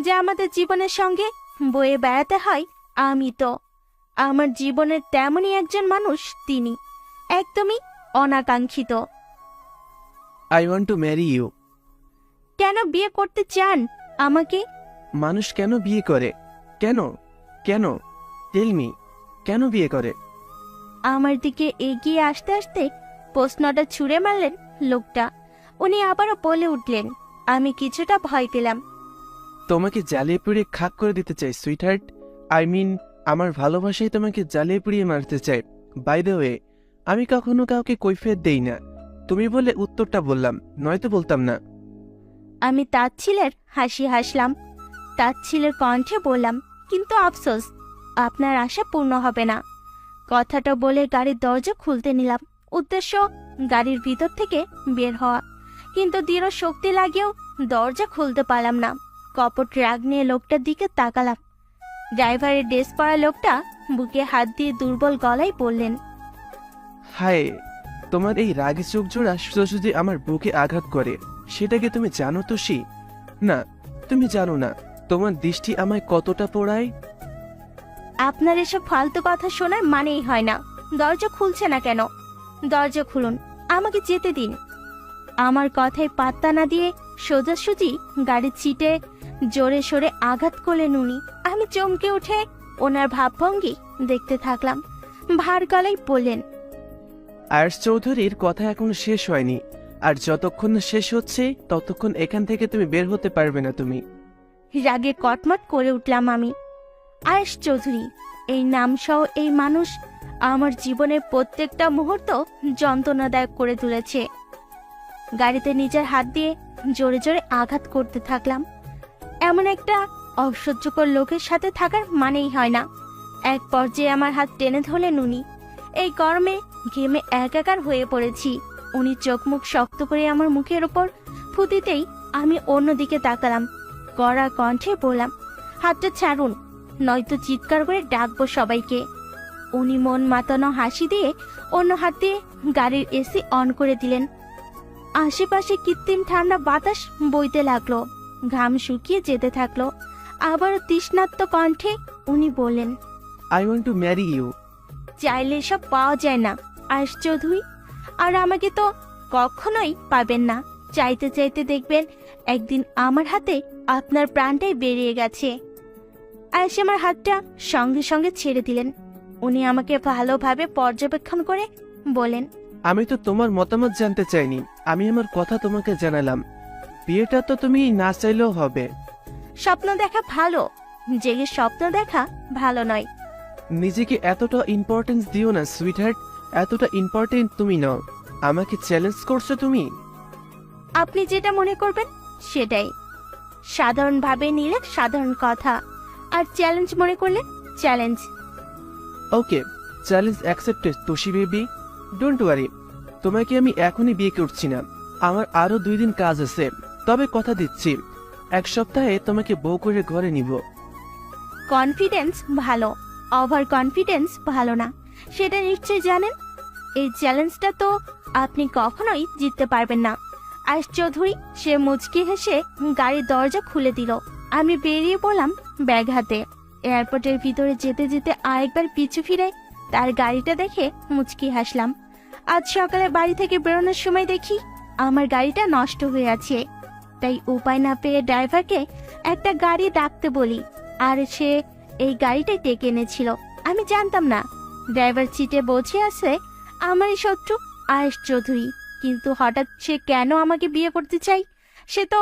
যে আমাদের জীবনের সঙ্গে বয়ে বেড়াতে হয়, আমি তো আমার জীবনের তেমনই একজন মানুষ। তিনি একদমই অনাকাঙ্ক্ষিত। I want to marry you. কেন বিয়ে করতে চান আমাকে? মানুষ কেন বিয়ে করে? কেন কেন টেল মি, কেন বিয়ে করে? আমার দিকে এগিয়ে আসতে আসতে প্রশ্নটা ছুঁড়ে মারলেন লোকটা। উনি আবারও বলে উঠলেন। আমি কিছুটা ভয় পেলাম। তোমাকে জ্বালিয়ে পুড়িয়ে খাক করে দিতে চাই সুইটহার্ট। আই মিন, আমার ভালোবাসায় তোমাকে জ্বালিয়ে পুড়িয়ে মারতে চাই। বাই দ্য ওয়ে, আমি কখনো কাউকে কৈফিয়ত দেই না। তুমি বলে উত্তরটা বললাম, নয়তো বলতাম না। আমি তাচ্ছিলের হাসি হাসলাম। তাচ্ছিলের কণ্ঠে বললাম, কিন্তু আফসোস, আপনার আশা পূর্ণ হবে না। কথাটা বলে গাড়ির দরজা খুলতে নিলাম। উদ্দেশ্য গাড়ির ভিতর থেকে বের হওয়া, কিন্তু দৃঢ় শক্তি লাগেও দরজা খুলতে পারলাম না। কপট রাগ নিয়ে লোকটার দিকে তাকালাম। ড্রাইভারের ড্রেস পরা লোকটা বুকে হাত দিয়ে দুর্বল গলায় বললেন, হায়, তোমার এই রাগে চোখ জোড়া সোজাসুজি আমার বুকে আঘাত করে। সেটা কি তুমি জানো তুষি? না, তুমি জানো না তোমার দৃষ্টি আমায় কতটা পোড়ায়। আপনার এসব ফালতু কথা শোনার মানেই হয় না। দরজা খুলছে না কেন? দরজা খুলুন, আমাকে যেতে দিন। আমার কথায় পাত্তা না দিয়ে সোজাসুজি গাড়ির সিটে জোরে সোরে আঘাত করলেন উনি। আমি চমকে উঠে ওনার ভাবভঙ্গি দেখতে থাকলাম। ভার গলায় বললেন, আয়াস চৌধুরীর কথা এখনো শেষ হয়নি, আর যতক্ষণ না শেষ হচ্ছে ততক্ষণ এখান থেকে তুমি বের হতে পারবে না। তুমি রাগে কটমট করে উঠলাম আমি। আয়েশ চৌধুরী, এই নাম সহ এই মানুষ আমার জীবনের প্রত্যেকটা মুহূর্ত যন্ত্রণাদায়ক করে তুলেছে। গাড়িতে নিজের হাত দিয়ে জোরে জোরে আঘাত করতে থাকলাম। এমন একটা অসহ্যকর লোকের সাথে থাকার মানেই হয় না। এক পর্যায়ে আমার হাত টেনে ধরলেন উনি। এই গরমে ঘেমে একাকার হয়ে পড়েছি। উনি চোখ মুখ শক্ত করে আমার মুখের ওপর ফুটিতেই আমি অন্যদিকে তাকালাম। কড়া কণ্ঠে বললাম, হাতটা ছাড়ুন, নয়তো চিৎকার করে ডাকবো সবাইকে। উনি মন মাতানো হাসি দিয়ে অন্য হাত দিয়ে গাড়ির এসি অন করে দিলেন। আশেপাশে কৃত্রিম ঠান্ডা বাতাস বইতে লাগলো। ঘাম শুকিয়ে যেতে থাকলো। আবারও তৃষ্ণার্ত কণ্ঠে উনি বললেন, I want to marry you. চাইলে সব পাওয়া যায় না আয়েশ চৌধুরী, আর আমাকে তো কখনোই পাবেন না। চাইতে চাইতে দেখবেন একদিন আমার হাতে আপনার প্রাণটাই বেরিয়ে গেছে। আয়েশ আমার হাতটা সঙ্গে সঙ্গে ছেড়ে দিলেন। উনি আমাকে ভালোভাবে পর্যবেক্ষণ করে বলেন, আমি তো তোমার মতামত জানতে চাইনি, আমি আমার কথা তোমাকে জানালাম। বিয়েটা তো তুমি না চাইলেও হবে। স্বপ্ন দেখা ভালো, জেগে স্বপ্ন দেখা ভালো নয়। নিজেকে এতটা ইম্পর্টেন্স দিও না সুইটহার্ট। এতটা ইম্পর্টেন্ট তুমি নও। আমাকে চ্যালেঞ্জ করছো তুমি। আপনি যেটা মনে করবেন সেটাই। সাধারণভাবে নিলে সাধারণ কথা, আর চ্যালেঞ্জ মনে করলে challenge. Okay, challenge accepted Tushi baby. Don't worry, তোমাকে আমি এখনই বিয়ে করছি না। আমার আরো 2 দিন কাজ আছে। তবে কথা দিচ্ছি, 1 সপ্তাহে তোমাকে বউ করে ঘরে নিব। কনফিডেন্স ভালো, ওভার কনফিডেন্স ভালো না, সেটা নিশ্চয়ই জানেন। এই চ্যালেঞ্জটা তো আপনি কখনোই জিততে পারবেন না। আয়েশ চৌধুরী সে মুচকি হেসে গাড়ির দরজা খুলে দিল। আমি বেরিয়ে পড়লাম ব্যাগ হাতে। এয়ারপোর্টের ভিতরে যেতে যেতে আরেকবার পিছু ফিরে তার গাড়িটা দেখে মুচকি হাসলাম। আজ সকালে বাড়ি থেকে বেরোনোর সময় দেখি আমার গাড়িটা নষ্ট হয়ে আছে। তাই উপায় না পেয়ে ড্রাইভারকে একটা গাড়ি ডাকতে বলি, আর সে এই গাড়িটাই ডেকে এনেছিল। আমি জানতাম না ড্রাইভার সিটে বসে আছে আমারই শত্রু আয়েশ চৌধুরী। কিন্তু হঠাৎ সে কেন আমাকে বিয়ে করতে চাই? সে তো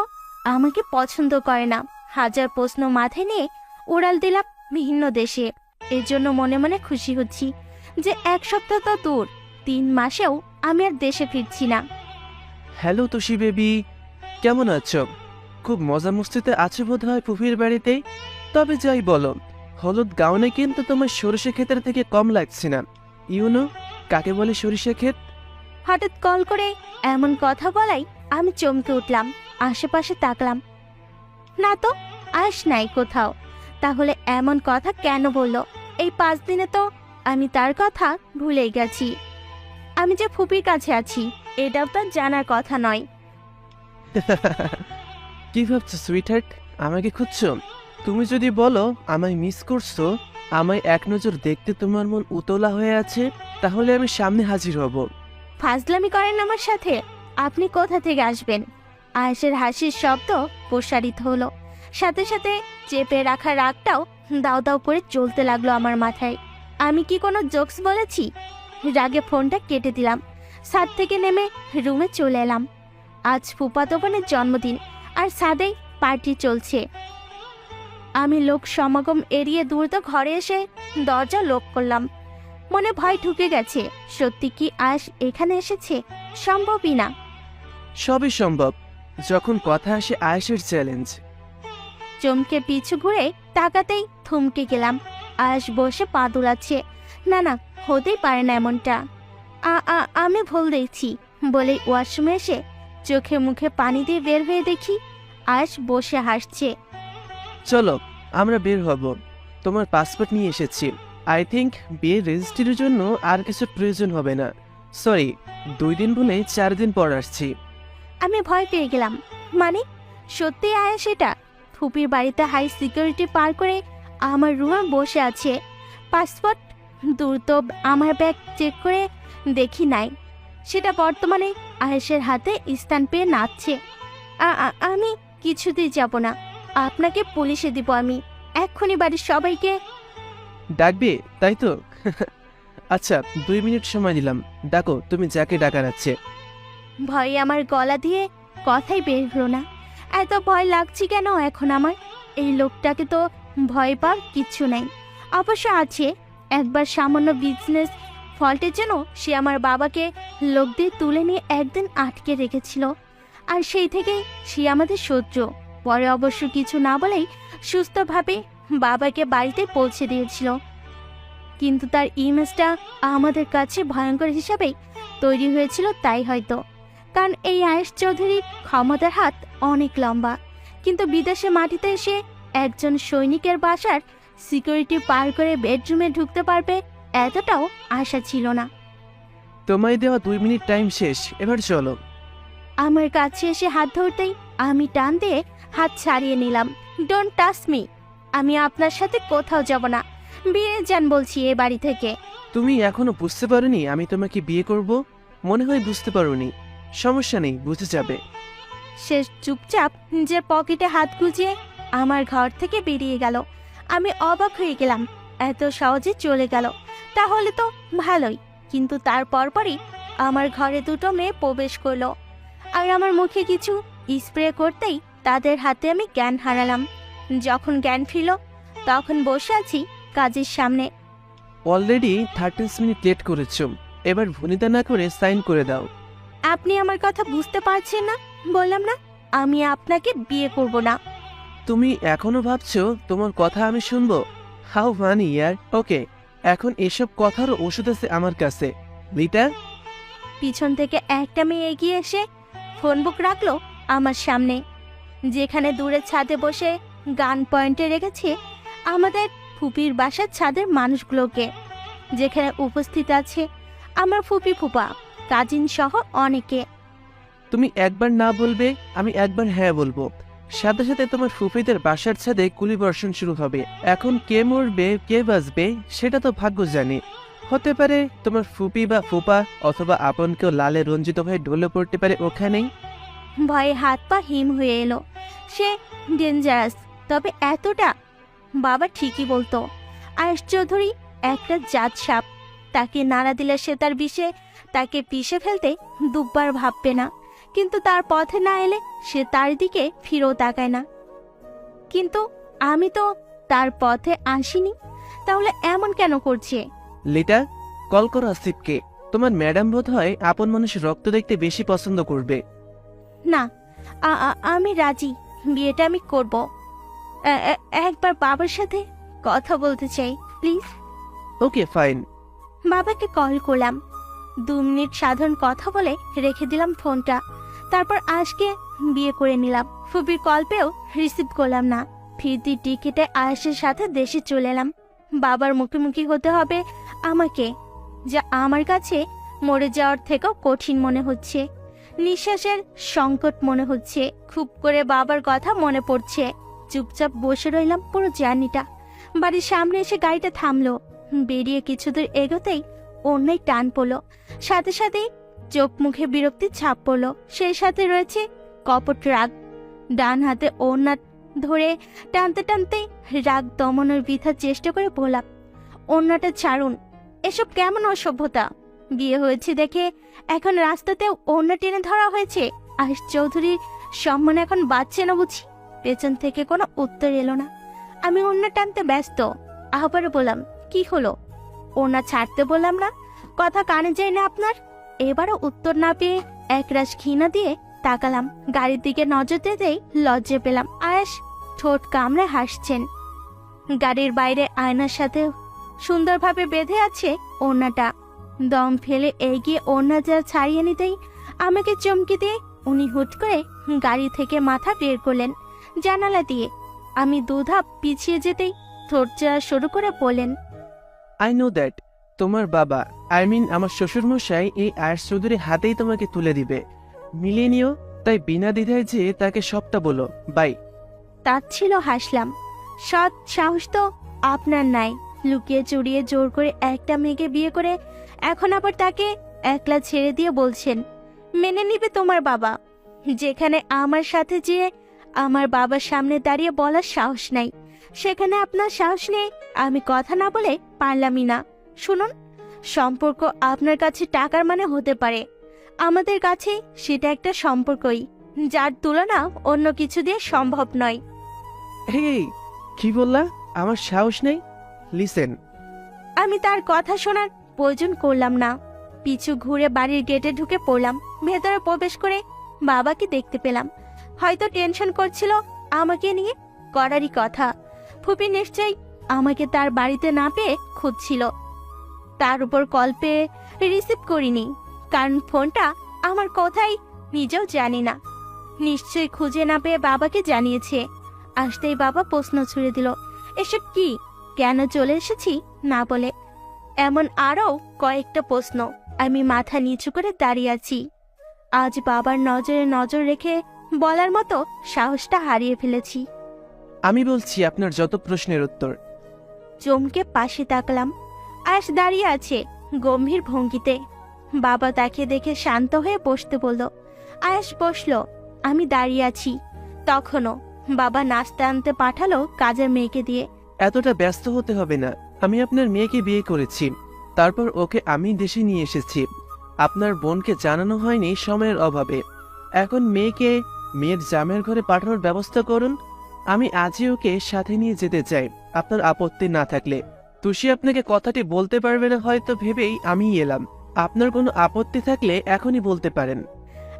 আমাকে পছন্দ করে না। হাজার প্রশ্ন মাথায় নিয়ে উড়াল দিলাম ভিন্ন দেশে। এর জন্য মনে মনে খুশি হচ্ছি যে 1 সপ্তাহ তো দূর, 3 মাসেও আমি আর দেশে ফিরছি না। হ্যালো তুষি বেবি, কেমন আছো? খুব মজা মস্তিতে আছে বোধ হয় ফুফির বাড়িতে। তবে যাই বলো, হলুদ গাউনে কিন্তু তোমার সরিষা ক্ষেতের থেকে কম লাগছে না। ইউনো কাকে বলে সরিষা ক্ষেত? হঠাৎ কল করে এমন কথা বলাই আমি চমকে উঠলাম। আশেপাশে তাকলাম, না তো আয়েশ নাই কোথাও। তাহলে এমন কথা কেন বলল? এই 5 দিনে তো আমি তার কথা ভুলেই গেছি। আমি যে ফুপির কাছে আছি এটাও তার জানার কথা নয়। কি ভাবছো সুইটহার্ট? আমাকে খুঁজছো? তুমি যদি বলো আমায় মিস করছো, আমায় এক নজর দেখতে তোমার মন উতলা হয়ে আছে, তাহলে আমি সামনে হাজির হব। ফাজলামি করেন আমার সাথে? আপনি কোথা থেকে আসবেন? আয়েশের হাসির শব্দ প্রসারিত হলো, সাথে সাথে চেপে রাখা রাগটাও দাও দাও করে চলতে লাগলো আমার মাথায়। আমি কি কোনো জোকস বলেছি? রাগে ফোনটা কেটে দিলাম, ছাদ থেকে নেমে রুমে চলে এলাম। আজ ফুফাতো বোনের জন্মদিন, আর ছাদেই পার্টি চলছে। আমি লোক সমাগম এড়িয়ে দ্রুত ঘরে এসে দরজা লক করলাম। মনে ভয় ঢুকে গেছে। সত্যি কি আয়েশ এখানে এসেছে? সম্ভবই না। সবই সম্ভব যখন কথা আসে আয়েশের চ্যালেঞ্জ। চমকে পিছু ঘুরে তাকাতেই থমকে গেলাম। আয়েশ বসে পা দুলাচ্ছে। না না, হতেই পারে না এমনটা। আমি ভুল দেখছি বলে ওয়াশরুমে এসে চোখে মুখে পানি দিয়ে বের হয়ে দেখি আয়েশ বসে হাসছে। চলো আমরা বের হব। তোমার পাসপোর্ট নিয়ে এসেছি। আই থিঙ্ক বিয়ের রেজিস্ট্রির জন্য আর কিছু প্রয়োজন হবে না। সরি, 2 দিন বলে 4 দিন পর আসছি। আমি ভয় পেয়ে গেলাম। মানে সত্যি আয়েশ এটা? ফুপির বাড়িতে হাই সিকিউরিটি পার করে আমার রুমে বসে আছে। পাসপোর্ট দ্রুত আমার ব্যাগ চেক করে দেখি নাই। সেটা বর্তমানে আয়েশের হাতে স্থান পেয়ে নাচছে। আমি কিছুতেই যাব না। আপনাকে পুলিশে দিব আমি। এক্ষুনি বাড়ির সবাইকে। ডাকবে তাই তো? আচ্ছা 2 মিনিট সময় দিলাম, ডাকো তুমি যাকে ডাকার আছে। ভয়ে আমার গলা দিয়ে কথাই বের হলো না। এত ভয় লাগছে কেন এখন আমার? এই লোকটাকে তো ভয় পাওয়ার কিচ্ছু নেই। অবশ্য আছে, একবার সামান্য বিজনেস ফল্টের জন্য সে আমার বাবাকে লোক দিয়ে তুলে নিয়ে একদিন আটকে রেখেছিল। আর সেই থেকেই সে আমাদের শত্রু। পরে অবশ্য কিছু না বলেই সুস্থভাবে বাবাকে বাড়িতে পৌঁছে দিয়েছিল। কিন্তু তার ইমেজটা আমাদের কাছে ভয়ঙ্কর হিসাবেই তৈরি হয়েছিল, তাই হয়তো। কারণ এই আয়েশ চৌধুরীর ক্ষমতার হাত অনেক লম্বা, কিন্তু বিদেশে মাটিতে এসে একজন সৈনিকের বাসার সিকিউরিটি পার করে বেডরুমে ঢুকতে পারবে এতটাও আশা ছিল না। তোমায় দেওয়া 2 মিনিট টাইম শেষ, এবার চলো। আমার কাছে এসে হাত ধরতেই আমি টান দিয়ে হাত ছাড়িয়ে নিলাম। Don't touch me. আমি আপনার সাথে কোথাও যাব না। বেরিয়ে যান বলছি এ বাড়ি থেকে। তুমি এখনো বুঝতে পারোনি আমি তোমাকে বিয়ে করব? মনে হয় বুঝতে পারোনি। সমস্যা নেই, বুঝে যাবে। সে চুপচাপ নিজের পকেটে হাত গুজিয়ে আমার ঘর থেকে বেরিয়ে গেল। আমি অবাক হয়ে গেলাম, এত সহজে চলে গেল। তাহলে তো ভালোই। কিন্তু তার পরপরই আমার ঘরে দুটো মেয়ে প্রবেশ করলো, আর আমার মুখে কিছু স্প্রে করতেই তাদের হাতে আমি জ্ঞান হারালাম। যখন জ্ঞান ফিরল তখন বসে আছি কাজের সামনে। অলরেডি 30 মিনিট লেট করেছো, এবার ভনিতা না করে সাইন করে দাও। আপনি আমার কথা বুঝতে পারছেন না? বললাম না আমি আপনাকে বিয়ে করব না। তুমি এখনো ভাবছো তোমার কথা আমি শুনবো? হাউ ফানি ইয়ার। ওকে, এখন এসব কথার ওষুধ আছে আমার কাছে। লিটা। পিছন থেকে একটা মেয়ে এগিয়ে এসে ফোন বুক রাখলো আমার সামনে, যেখানে দূরে ছাদে বসে গান পয়েন্টে রেখেছে আমাদের ফুপির বাসার ছাদের মানুষগুলোকে। যেখানে উপস্থিত আছে আমার ফুপি ফুপা, কাজিন সহ অনেকে। তুমি একবার না বলবে, আমি একবার হ্যাঁ বলবো। সাথে সাথে তোমার ফুফিদের বাসার ছাদে গুলিবর্ষণ শুরু হবে। এখন কে মরবে কে বাঁচবে সেটা তো ভাগ্য জানে। হতে পারে তোমার ফুপি বা ফুপা, অথবা আপন কেউ লালে রঞ্জিত হয়ে ঢলে পড়তে পারে ওখানেই। ভয়ে হাত পা হিম হয়ে এলো। সে ডেঞ্জারাস, তবে এতটা? বাবা ঠিকই বলতো, আয়েশ চৌধুরী একটা জাত সাপ। তাকে নাড়া দিলে সে তার বিষে তাকে পিষে ফেলতে দুবার ভাববে না। কিন্তু তার পথে না এলে সে তার দিকে ফিরেও তাকায় না। কিন্তু আমি তো তার পথে আসিনি, তাহলে এমন কেন করছে? লিটা, কল করো আসিফকে। তোমার ম্যাডাম বোধ হয় আপন মানুষের রক্ত দেখতে বেশি পছন্দ করবে। না, আমি রাজি। বিয়েটা আমি করব। একবার বাবার সাথে কথা বলতে চাই, প্লিজ। Okay fine. বাবাকে কল করলাম। 2 মিনিট সাধারণ কথা বলে রেখে দিলাম ফোনটা। তারপর আজকে বিয়ে করে নিলাম। ফুপির কল পেয়েও রিসিভ করলাম না। ফিরতি টিকিটে আয়েশের সাথে দেশে চলে এলাম। বাবার মুখোমুখি হতে হবে আমাকে, যা আমার কাছে মরে যাওয়ার থেকেও কঠিন মনে হচ্ছে। নিঃশ্বাসের সংকট মনে হচ্ছে। খুব করে বাবার কথা মনে পড়ছে। চুপচাপ বসে রইলাম পুরো জার্নিটা। বাড়ির সামনে এসে গাড়িটা থামলো। বেরিয়ে কিছু দূর এগোতেই অন্যায় টান পড়লো, সাথে সাথে চোখ মুখে বিরক্তির ছাপ পড়লো, সেই সাথে রয়েছে কপট রাগ। ডান হাতে ওড়না ধরে টানতে টানতে রাগ দমনের বৃথার চেষ্টা করে বললাম, ওড়নাটা ছাড়ুন, এসব কেমন অসভ্যতা? বিয়ে হয়েছে দেখে এখন রাস্তাতেও ওড়না টেনে ধরা হয়েছে। আয়েশ চৌধুরীর সম্মান এখন বাঁচছে না বুঝি? পেছন থেকে কোনো উত্তর এলো না। আমি ওড়না টানতে ব্যস্ত। আবারও বললাম, কি হলো? ওড়না ছাড়তে বললাম না? কথা কানে যায় না আপনার? এবারও উত্তর না পেয়ে একরাশ ঘৃণা দিয়ে তাকালাম। গাড়ির দিকে নজর দিতেই লজ্জা পেলাম। আয়েশ ঠোঁট কামড়ে হাসছেন। গাড়ির বাইরে আয়নার সাথে সুন্দরভাবে বেঁধে আছে ওড়নাটা। দম ফেলে এগিয়ে ওড়না যা ছাড়িয়ে নিতেই আমাকে চমকে দিয়ে উনি হুট করে গাড়ি থেকে মাথা বের করলেন জানালা দিয়ে। আমি দুধাপ পিছিয়ে যেতেই ঠোঁট চাড়া শুরু করে বললেন, আই নো দ্যাট তোমার বাবা, আই মিন আমার শ্বশুরমশাই এই আয়েশ চৌধুরী হাতেই তোমাকে তুলে দিবে। মিলিয়ে নিও, তাই বিনা দ্বিধায় যে তাকে সবটা বলো। বাই। তাচ্ছিল হাসলাম। সৎ সাহস তো আপনার নাই। লুকিয়ে চুরিয়ে জোর করে একটা মেয়েকে বিয়ে করে এখন আবার তাকে একলা ছেড়ে দিয়ে বলছেন মেনে নিবে তোমার বাবা, যেখানে আমার সাথে যে আমার বাবার সামনে দাঁড়িয়ে বলার সাহস নাই, সেখানে আপনার সাহস নেই। আমি কথা না বলে পারলামই না। শুনুন, সম্পর্ক আপনার কাছে টাকার মানে হতে পারে, আমাদের কাছে সেটা একটা সম্পর্কই, যার তুলনা অন্য কিছু দিয়ে সম্ভব নয়। এই কি বললা? আমার সাহস নেই? লিসেন, আমি তার কথা শোনার প্রয়োজন করলাম না। পিছু ঘুরে বাড়ির গেটে ঢুকে পড়লাম। ভেতরে প্রবেশ করে বাবাকে দেখতে পেলাম। হয়তো টেনশন করছিল আমাকে নিয়ে, করারই কথা। ফুপি নিশ্চয়ই আমাকে তার বাড়িতে না পেয়ে খুঁজছিল। তার উপর কল পেয়ে রিসিভ করিনি, কারণ ফোনটা আমার কোথায় নিজেও জানি না। নিশ্চয়ই খুঁজে না পেয়ে বাবাকে জানিয়েছে। আসতেই বাবা প্রশ্ন ছুড়ে দিল, এসব কি? কেন চলে এসেছি না বলে? এমন আরও কয়েকটা প্রশ্ন। আমি মাথা নিচু করে দাঁড়িয়ে আছি। আজ বাবার নজরে নজর রেখে বলার মতো সাহসটা হারিয়ে ফেলেছি। আমি বলছি আপনার যত প্রশ্নের উত্তর। চমকে পাশে তাকলাম। আয়েশ দাঁড়িয়ে আছে গম্ভীর ভঙ্গিতে। বাবা তাকে দেখে শান্ত হয়ে বসতে বলল। আয়েশ বসলো। আমি দাঁড়িয়ে আছি। তখনও বাবা নাস্তা আনতে পাঠালো কাজের মেয়েকে দিয়ে। এতটা ব্যস্ত হতে হবে না, আমি আপনার মেয়েকে বিয়ে করেছি, তারপর ওকে আমি দেশে নিয়ে এসেছি। আপনার বোনকে জানানো হয়নি সময়ের অভাবে। এখন মেয়ের জামের ঘরে পাঠানোর ব্যবস্থা করুন। আমি আজই ওকে সাথে নিয়ে যেতে চাই, আপনার আপত্তি না থাকলে। তুষি আপনাকে কথাটি বলতে পারবে না হয়তো ভেবেই আমি এলাম। আপনার কোনো আপত্তি থাকলে এখনই বলতে পারেন।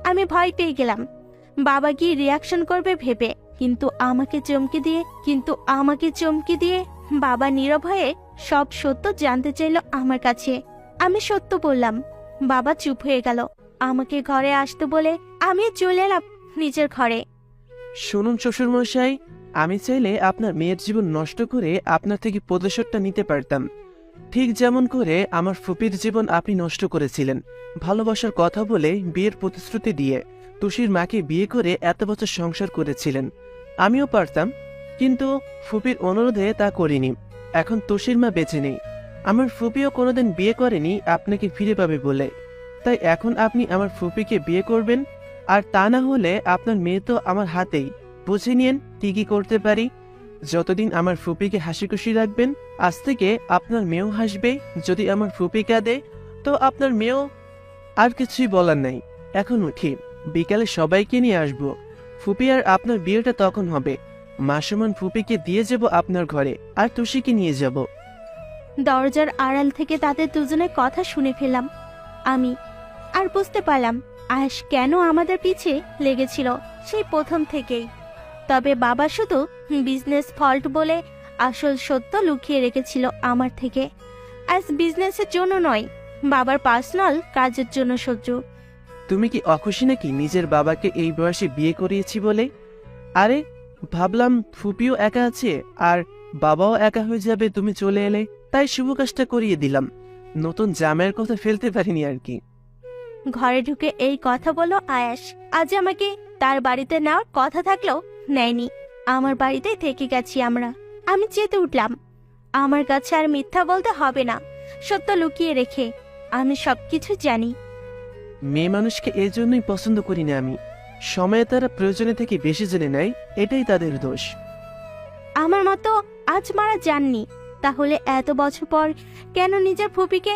আমি ভয় পেয়ে গেলাম বাবা কি রিয়াকশন করবে ভেবে, কিন্তু আমাকে চমকে দিয়ে বাবা নীরব হয়ে সব সত্য জানতে চাইল আমার কাছে। আমি সত্য বললাম। বাবা চুপ হয়ে গেল। আমাকে ঘরে আসতে বলে আমি চলে এলাম নিজের ঘরে। শুনুন শ্বশুরমশাই, আমি চাইলে আপনার মেয়ের জীবন নষ্ট করে আপনার থেকে প্রতিশোধটা নিতে পারতাম, ঠিক যেমন করে আমার ফুপির জীবন আপনি নষ্ট করেছিলেন। ভালোবাসার কথা বলে বিয়ের প্রতিশ্রুতি দিয়ে তুষির মাকে বিয়ে করে এত বছর সংসার করেছিলেন। আমিও পারতাম, কিন্তু ফুপির অনুরোধে তা করিনি। এখন তুষির মা বেঁচে নেই, আমার ফুপিও কোনোদিন বিয়ে করেনি আপনাকে ফিরে পাবে বলে। তাই এখন আপনি আমার ফুপিকে বিয়ে করবেন, আর তা না হলে আপনার মেয়ে তো আমার হাতেই। বুঝে নিন কি করতে পারি। যতদিন আমার ফুপিকে হাসি খুশি রাখবেন, আজ থেকে আপনার মেয়েও হাসবে। যদি আমার ফুপি কাঁদে তো আপনার মেয়েও। আর কিছুই বলার নাই, এখন উঠি, বিকালে সবাইকে নিয়ে আসবো। ফুপি আর আপনার বিয়েটা তখন হবে। মাসুমান ফুপিকে দিয়ে যাব আপনার ঘরে, আর তুষিকে নিয়ে যাব। দরজার আড়াল থেকে তাদের দুজনের কথা শুনে ফেলাম আমি। আর বুঝতে পারলাম আয়েশ কেন আমাদের পিছে লেগেছিল সেই প্রথম থেকেই। তবে বাবা শুধু বিজনেস ফল্ট বলে আসল সত্য লুকিয়ে রেখেছিল আমার থেকে। আজ বিজনেসের জন্য নয়, বাবার পার্সোনাল কাজের জন্য সহ্য। তুমি কি অখুশি নাকি নিজের বাবাকে এই বয়সে বিয়ে করিয়েছি বলে? আরে ভাবলাম ফুপিও একা আছে আর বাবাও একা হয়ে যাবে তুমি চলে এলে, তাই শুভ কাজটা করিয়ে দিলাম। নতুন জামাইয়ের কথা ফেলতে পারিনি আর কি। ঘরে ঢুকে এই কথা বলল আয়েশ। আজ আমাকে তার বাড়িতে নেওয়ার কথা থাকলেও নেয়নি। আমার বাড়িতে থেকে গেছি আমরা। আমি চেতে উঠলাম। আমার কাছে আর মিথ্যা বলতে হবে না, সত্য লুকিয়ে রেখে আমি সবকিছু জানি। মেয়ে মানুষকে এই জন্যই পছন্দ করি না আমি। সময়ে তারা প্রয়োজনে থেকে বেশি জেনে নেয়, এটাই তাদের দোষ। আমার মতো আজ মারা যাননি, তাহলে এত বছর পর কেন নিজের ফুপিকে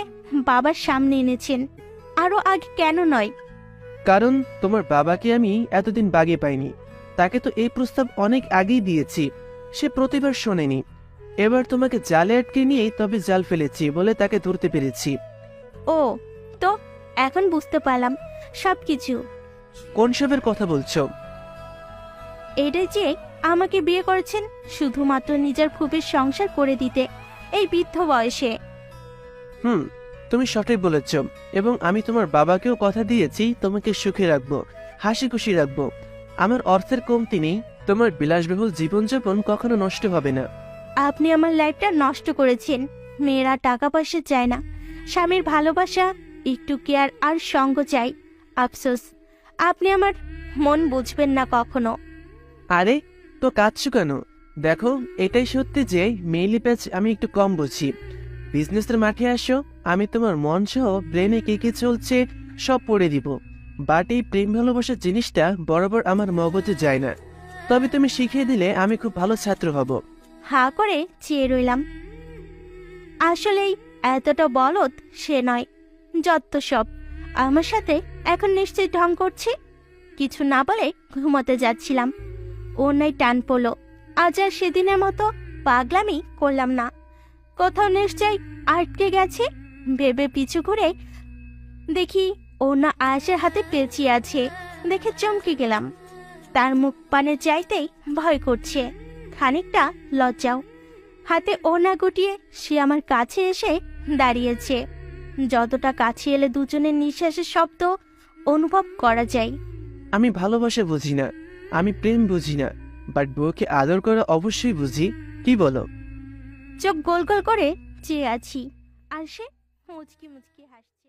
বাবার সামনে এনেছেন? আরো আগে কেন নয়? কারণ তোমার বাবাকে আমি এতদিন বাগে পাইনি। তাকে তো এই প্রস্তাব অনেক আগেই দিয়েছি, সে প্রতিবার শোনেনি। এবার তোমাকে জালে আটকে নিয়েই তবে জাল ফেলেছি বলে তাকে ধরতে পেরেছি। ও, তো এখন বুঝতে পারলাম সবকিছু। কোন সবের কথা বলছো? এটাই যে আমাকে বিয়ে করেছেন শুধুমাত্র নিজের ফুপির সংসার করে দিতে, এই বৃদ্ধ বয়সে। তুমি সঠিক বলেছ। এবং আমি তোমার বাবাকেও কথা দিয়েছি তোমাকে সুখে রাখবো, হাসি খুশি রাখবো। আমার অর্থের কমতি নেই, তোমার বিলাসবহুল জীবনযাপন কখনো নষ্ট হবে না। আপনি আমার লাইফটা নষ্ট করেছেন। মেয়েরা টাকা পয়সা চায় না, স্বামীর ভালোবাসা, একটু কেয়ার আর সঙ্গ চাই। আফসোস, আপনি আমার মন বুঝবেন না কখনো। আরে তো কাঁদছো কেন? দেখো, এটাই সত্যি যে মেইলি প্যাচ আমি একটু কম বুঝি। বিজনেসের মাঠে আসো, আমি তোমার মন সহ ব্রেনে কি কি চলছে সব পড়ে দিব। বাট এই প্রেম ভালোবাসার জিনিসটা বরাবর আমার মগজে যায় না। তবে তুমি শিখিয়ে দিলে আমি খুব ভালো ছাত্র হব। হা করে চেয়ে রইলাম। আসলেই এতটা বলদ সে নয়, যত সব। আমার সাথে এখন নিশ্চয়ই ঢং করছে। কিছু না বলে ঘুমোতে যাচ্ছিলাম, ওনাই টান পড়লো। আজ আর সেদিনের মতো পাগলামি করলাম না। কোথাও নিশ্চয় আটকে গেছে ভেবে পিছু ঘুরে দেখি ওনা আয়েশের হাতে পেঁচিয়ে আছে। দেখে চমকে গেলাম। তার মুখ পানে চাইতেই ভয় করছে, খানিকটা লজ্জাও। হাতে ওনা গুটিয়ে সে আমার কাছে এসে দাঁড়িয়েছে। যতটা কাছে এলে দুজনের নিঃশ্বাসের শব্দ অনুভব করা যায়। আমি ভালোবাসা বুঝি না, আমি প্রেম বুঝি না, বাট বউকে আদর করা অবশ্যই বুঝি। কি বলো? চোখ গোল গোল করে চেয়ে আছি, আর সে মুচকি মুচকি হাসছে।